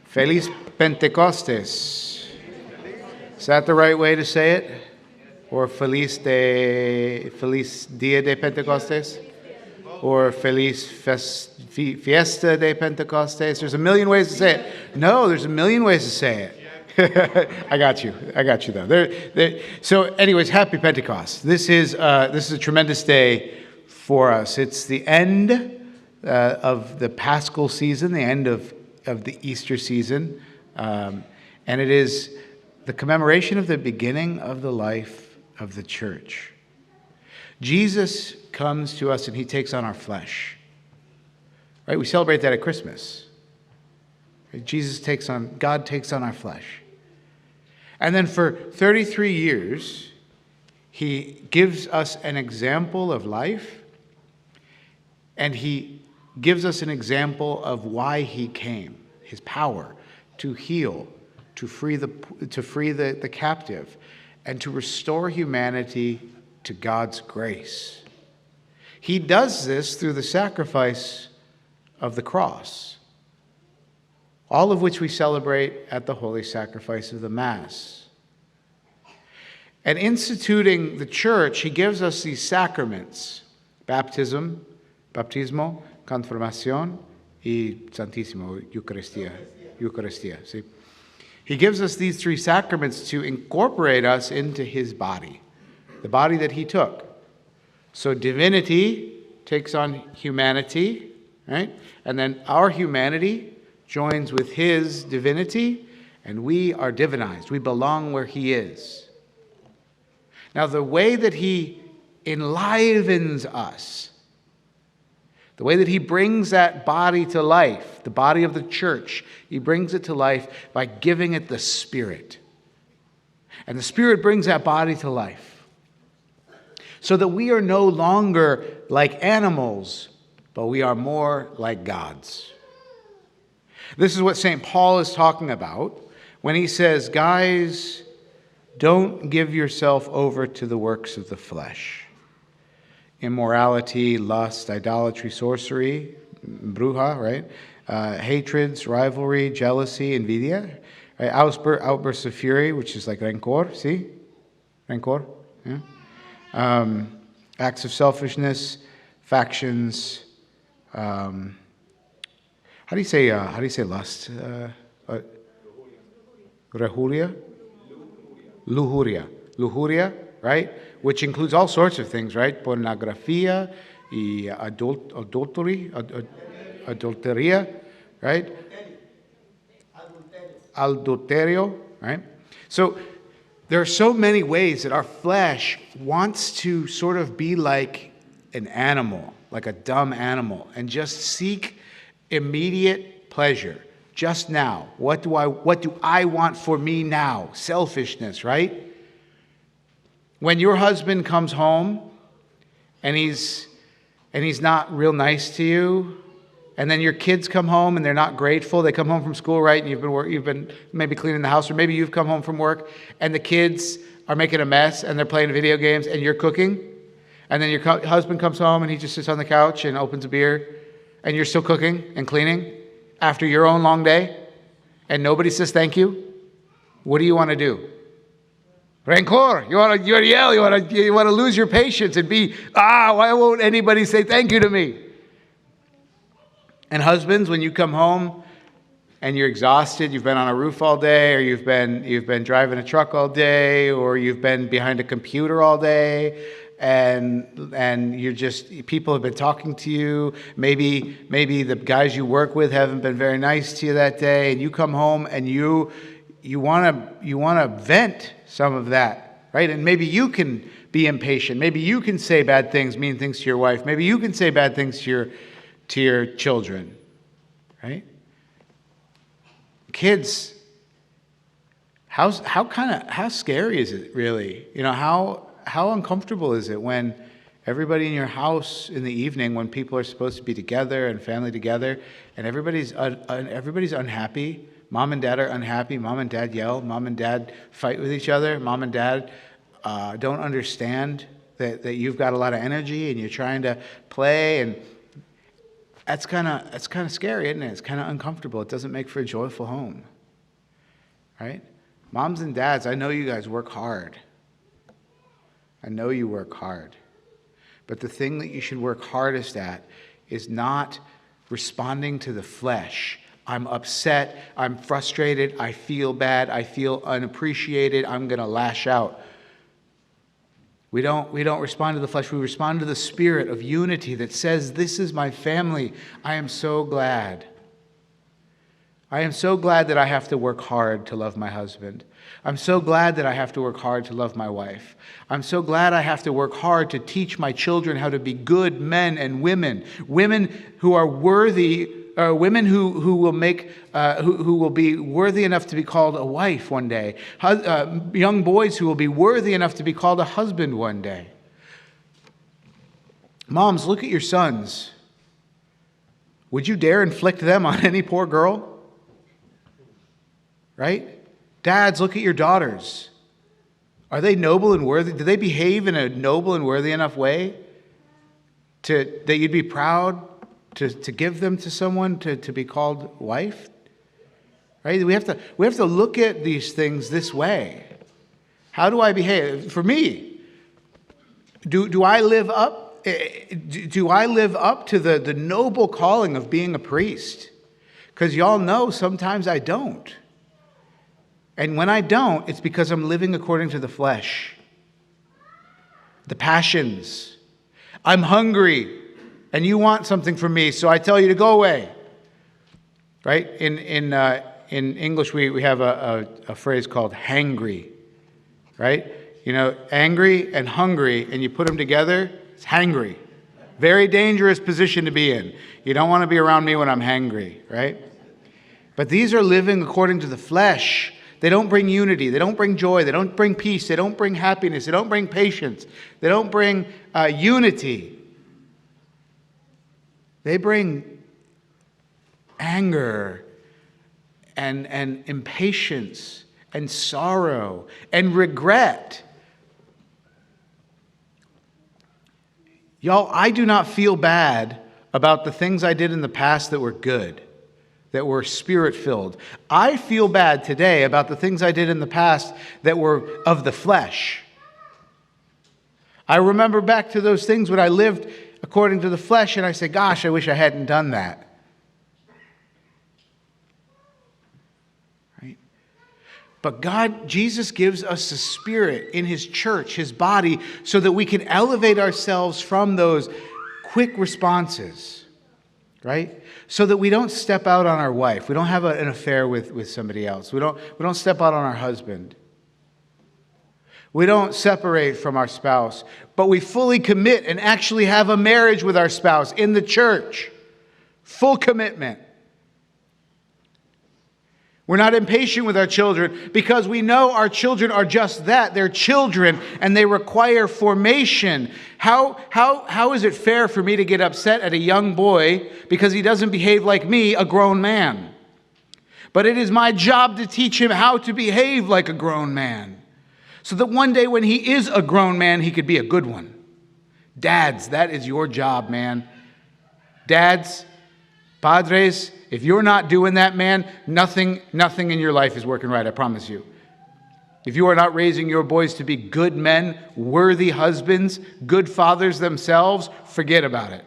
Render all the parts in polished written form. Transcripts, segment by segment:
Feliz Pentecostés. Is that the right way to say it? Or Feliz Dia de Pentecostés? Or Feliz Fiesta de Pentecostés? There's a million ways to say it. No, there's a million ways to say it. I got you though. So anyways, happy Pentecost. This is a tremendous day for us. It's the end of the Paschal season, the end of the Easter season, and it is the commemoration of the beginning of the life of the church. Jesus comes to us and he takes on our flesh. Right? We celebrate that at Christmas. Right? God takes on our flesh. And then for 33 years, he gives us an example of life, and he gives us an example of why he came, his power to heal, to free the captive, and to restore humanity to God's grace. He does this through the sacrifice of the cross, all of which we celebrate at the holy sacrifice of the Mass. And instituting the church, he gives us these sacraments: baptismo, confirmación, y Santísimo, Eucaristía. See? He gives us these three sacraments to incorporate us into his body, the body that he took. So divinity takes on humanity, right? And then our humanity joins with his divinity, and we are divinized. We belong where he is. Now, the way that he enlivens us, the way that he brings that body to life, the body of the church, he brings it to life by giving it the Spirit. And the Spirit brings that body to life, so that we are no longer like animals, but we are more like gods. This is what St. Paul is talking about when he says, guys, don't give yourself over to the works of the flesh. Immorality, lust, idolatry, sorcery, bruja, right? Hatreds, rivalry, jealousy, envidia, right? Outbursts of fury, which is like rencor, see? Rencor, yeah? Acts of selfishness, factions. How do you say lust? Lujuria, right? Which includes all sorts of things, right? Pornografía y adulteria, right? Adulterio, right? So there are so many ways that our flesh wants to sort of be like an animal, like a dumb animal, and just seek immediate pleasure. Just now. What do I want for me now? Selfishness, right? When your husband comes home and he's not real nice to you, and then your kids come home and they're not grateful. They come home from school, right? And you've been maybe cleaning the house, or maybe you've come home from work and the kids are making a mess and they're playing video games and you're cooking. And then your husband comes home and he just sits on the couch and opens a beer, and you're still cooking and cleaning after your own long day, and nobody says thank you. What do you want to do? Rancor. You want to yell. You want to lose your patience and be, why won't anybody say thank you to me? And husbands, when you come home and you're exhausted, you've been on a roof all day, or you've been driving a truck all day, or you've been behind a computer all day, and you're just, people have been talking to you. Maybe the guys you work with haven't been very nice to you that day, and you come home and you want to vent some of that, right? And maybe you can be impatient. Maybe you can say bad things, mean things to your wife. Maybe you can say bad things to your children, right? Kids, how scary is it really? You know, how uncomfortable is it when everybody in your house in the evening, when people are supposed to be together and family together, and everybody's unhappy? Mom and dad are unhappy. Mom and dad yell. Mom and dad fight with each other. Mom and dad don't understand that you've got a lot of energy and you're trying to play, and That's kind of scary, isn't it? It's kind of uncomfortable. It doesn't make for a joyful home, right? Moms and dads, I know you guys work hard. I know you work hard. But the thing that you should work hardest at is not responding to the flesh. I'm upset, I'm frustrated, I feel bad, I feel unappreciated, I'm going to lash out. We don't respond to the flesh, we respond to the spirit of unity that says, this is my family. I am so glad. I am so glad that I have to work hard to love my husband. I'm so glad that I have to work hard to love my wife. I'm so glad I have to work hard to teach my children how to be good men and women. Women who are worthy, women who will be worthy enough to be called a wife one day. Young boys who will be worthy enough to be called a husband one day. Moms, look at your sons. Would you dare inflict them on any poor girl? Right? Dads, look at your daughters. Are they noble and worthy? Do they behave in a noble and worthy enough way that you'd be proud to give them to someone to be called wife? Right? We have to look at these things this way. How do I behave? For me, do I live up? Do I live up to the noble calling of being a priest? Because y'all know sometimes I don't. And when I don't, it's because I'm living according to the flesh, the passions. I'm hungry, and you want something from me, so I tell you to go away. Right? In English, we have a phrase called hangry. Right? You know, angry and hungry, and you put them together, it's hangry. Very dangerous position to be in. You don't want to be around me when I'm hangry, right? But these are living according to the flesh. They don't bring unity. They don't bring joy. They don't bring peace. They don't bring happiness. They don't bring patience. They don't bring unity. They bring anger and impatience and sorrow and regret. Y'all, I do not feel bad about the things I did in the past that were good, that were spirit-filled. I feel bad today about the things I did in the past that were of the flesh. I remember back to those things when I lived according to the flesh, and I say, gosh, I wish I hadn't done that. Right? But Jesus gives us the Spirit in His church, His body, so that we can elevate ourselves from those quick responses, right? So that we don't step out on our wife. We don't have an affair with somebody else. We don't step out on our husband. We don't separate from our spouse. But we fully commit and actually have a marriage with our spouse in the church. Full commitment. We're not impatient with our children because we know our children are just that. They're children and they require formation. How is it fair for me to get upset at a young boy because he doesn't behave like me, a grown man? But it is my job to teach him how to behave like a grown man, so that one day when he is a grown man, he could be a good one. Dads, that is your job, man. Dads, padres, if you're not doing that, man, nothing in your life is working right, I promise you. If you are not raising your boys to be good men, worthy husbands, good fathers themselves, forget about it.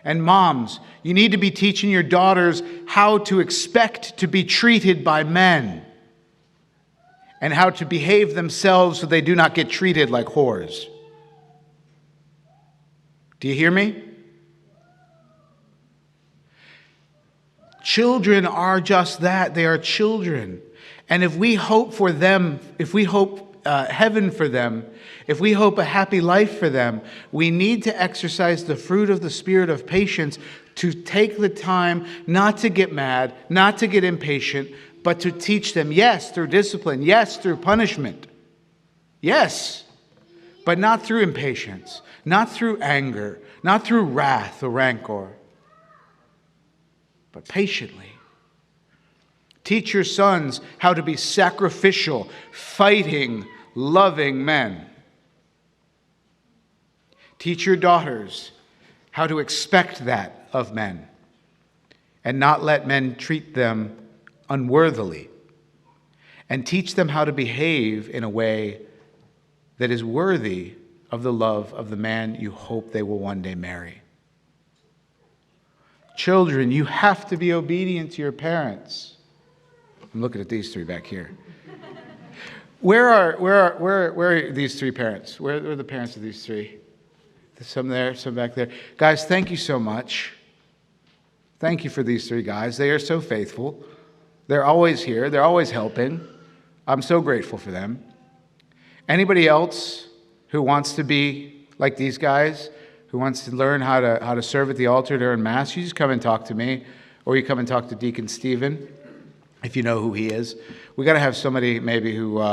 And moms, you need to be teaching your daughters how to expect to be treated by men and how to behave themselves so they do not get treated like whores. Do you hear me? Children are just that. They are children. And if we hope for them, if we hope heaven for them, if we hope a happy life for them, we need to exercise the fruit of the Spirit of patience to take the time not to get mad, not to get impatient, but to teach them, yes, through discipline, yes, through punishment, yes, but not through impatience, not through anger, not through wrath or rancor, but patiently. Teach your sons how to be sacrificial, fighting, loving men. Teach your daughters how to expect that of men and not let men treat them unworthily. And teach them how to behave in a way that is worthy of the love of the man you hope they will one day marry. Children, you have to be obedient to your parents. I'm looking at these three back here. Where are these three parents? Where are the parents of these three? There's some there, some back there. Guys, thank you so much. Thank you for these three guys. They are so faithful. They're always here. They're always helping. I'm so grateful for them. Anybody else who wants to be like these guys, who wants to learn how to serve at the altar during Mass, you just come and talk to me, or you come and talk to Deacon Stephen, if you know who he is. We got to have somebody maybe who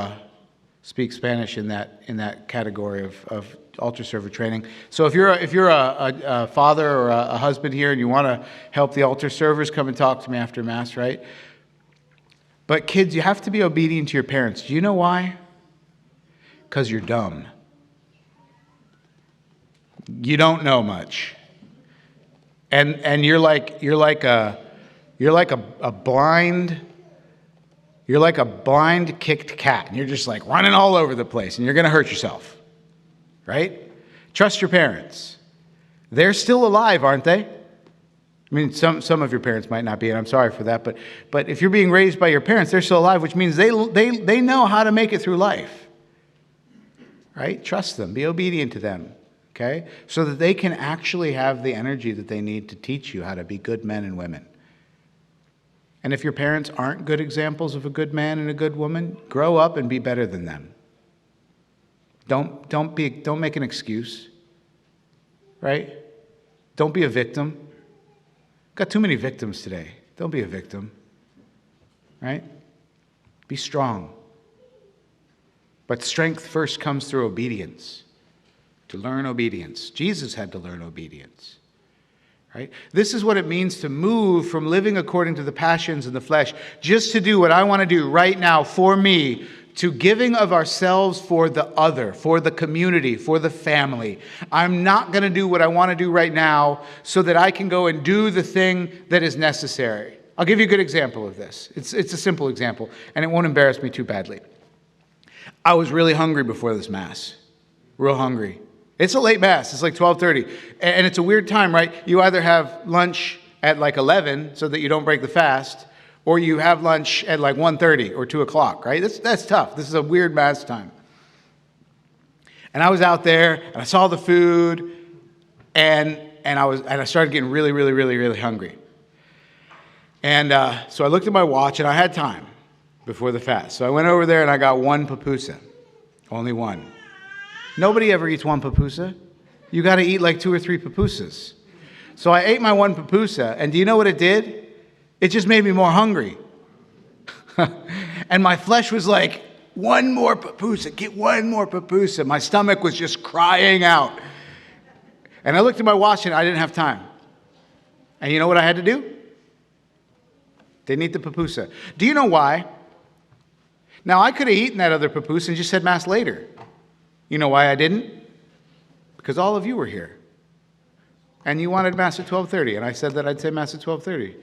speaks Spanish in that category of altar server training. So if you're a father or a husband here and you want to help the altar servers, come and talk to me after Mass, right? But kids, you have to be obedient to your parents. Do you know why? Because you're dumb. You don't know much. And you're like a blind kicked cat. And you're just like running all over the place and you're going to hurt yourself. Right? Trust your parents. They're still alive, aren't they? I mean, some of your parents might not be, and I'm sorry for that, but if you're being raised by your parents, they're still alive, which means they know how to make it through life. Right? Trust them. Be obedient to them. Okay? So that they can actually have the energy that they need to teach you how to be good men and women. And if your parents aren't good examples of a good man and a good woman, grow up and be better than them. Don't make an excuse. Right? Don't be a victim. Got too many victims today. Don't be a victim. Right? Be strong. But strength first comes through obedience. To learn obedience. Jesus had to learn obedience. Right? This is what it means to move from living according to the passions of the flesh, just to do what I want to do right now for me, to giving of ourselves for the other, for the community, for the family. I'm not going to do what I want to do right now so that I can go and do the thing that is necessary. I'll give you a good example of this. It's a simple example, and it won't embarrass me too badly. I was really hungry before this Mass. Real hungry. It's a late Mass. It's like 12:30. And it's a weird time, right? You either have lunch at like 11 so that you don't break the fast, or you have lunch at like 1:30 or 2 o'clock, right? That's tough. This is a weird Mass time. And I was out there, and I saw the food, and I started getting really, really, really, really hungry. And so I looked at my watch, and I had time before the fast. So I went over there, and I got one pupusa. Only one. Nobody ever eats one pupusa. You got to eat like 2 or 3 pupusas. So I ate my one pupusa, and do you know what it did? It just made me more hungry. And my flesh was like, one more pupusa, get one more pupusa. My stomach was just crying out. And I looked at my watch, and I didn't have time. And you know what I had to do? Didn't eat the pupusa. Do you know why? Now, I could have eaten that other pupusa and just said Mass later. You know why I didn't? Because all of you were here. And you wanted Mass at 12:30, and I said that I'd say Mass at 12:30.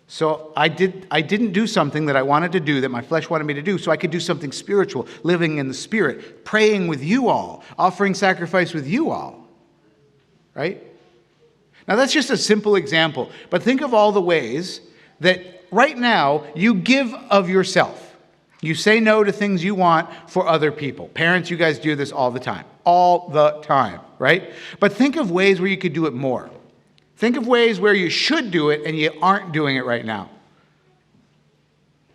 So I didn't do something that I wanted to do, that my flesh wanted me to do, so I could do something spiritual, living in the Spirit, praying with you all, offering sacrifice with you all. Right? Now that's just a simple example, but think of all the ways that right now you give of yourself. You say no to things you want for other people. Parents, you guys do this all the time. All the time, right? But think of ways where you could do it more. Think of ways where you should do it and you aren't doing it right now.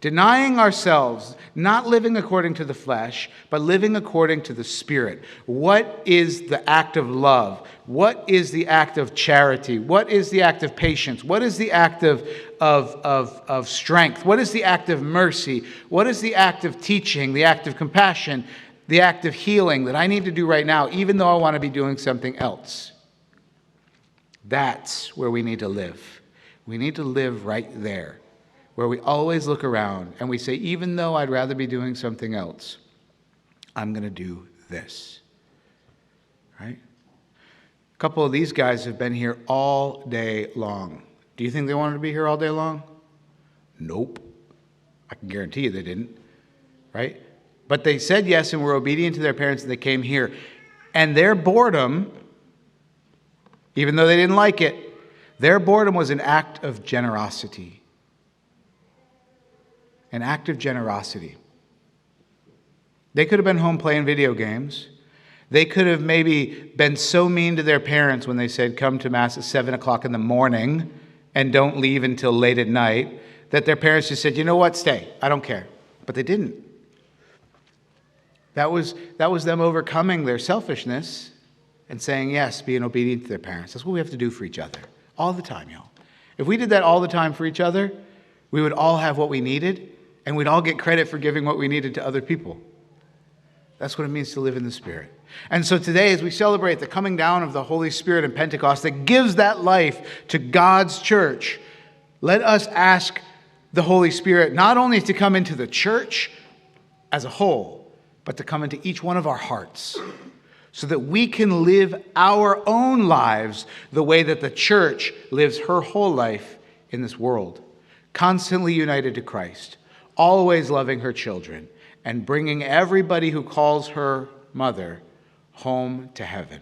Denying ourselves, not living according to the flesh, but living according to the Spirit. What is the act of love? What is the act of charity? What is the act of patience? What is the act of strength? What is the act of mercy? What is the act of teaching, the act of compassion, the act of healing that I need to do right now, even though I want to be doing something else? That's where we need to live. We need to live right there, where we always look around and we say, even though I'd rather be doing something else, I'm going to do this. Right? A couple of these guys have been here all day long. Do you think they wanted to be here all day long? Nope. I can guarantee you they didn't, right? But they said yes and were obedient to their parents, and they came here. And their boredom, even though they didn't like it, their boredom was an act of generosity. An act of generosity. They could have been home playing video games. They could have maybe been so mean to their parents when they said, come to Mass at 7 o'clock in the morning and don't leave until late at night, that their parents just said, you know what, stay. I don't care. But they didn't. That was them overcoming their selfishness and saying yes, being obedient to their parents. That's what we have to do for each other. All the time, y'all. If we did that all the time for each other, we would all have what we needed, and we'd all get credit for giving what we needed to other people. That's what it means to live in the Spirit. And so today, as we celebrate the coming down of the Holy Spirit and Pentecost that gives that life to God's church, let us ask the Holy Spirit not only to come into the church as a whole, but to come into each one of our hearts, so that we can live our own lives the way that the church lives her whole life in this world, constantly united to Christ, always loving her children, and bringing everybody who calls her mother home to heaven.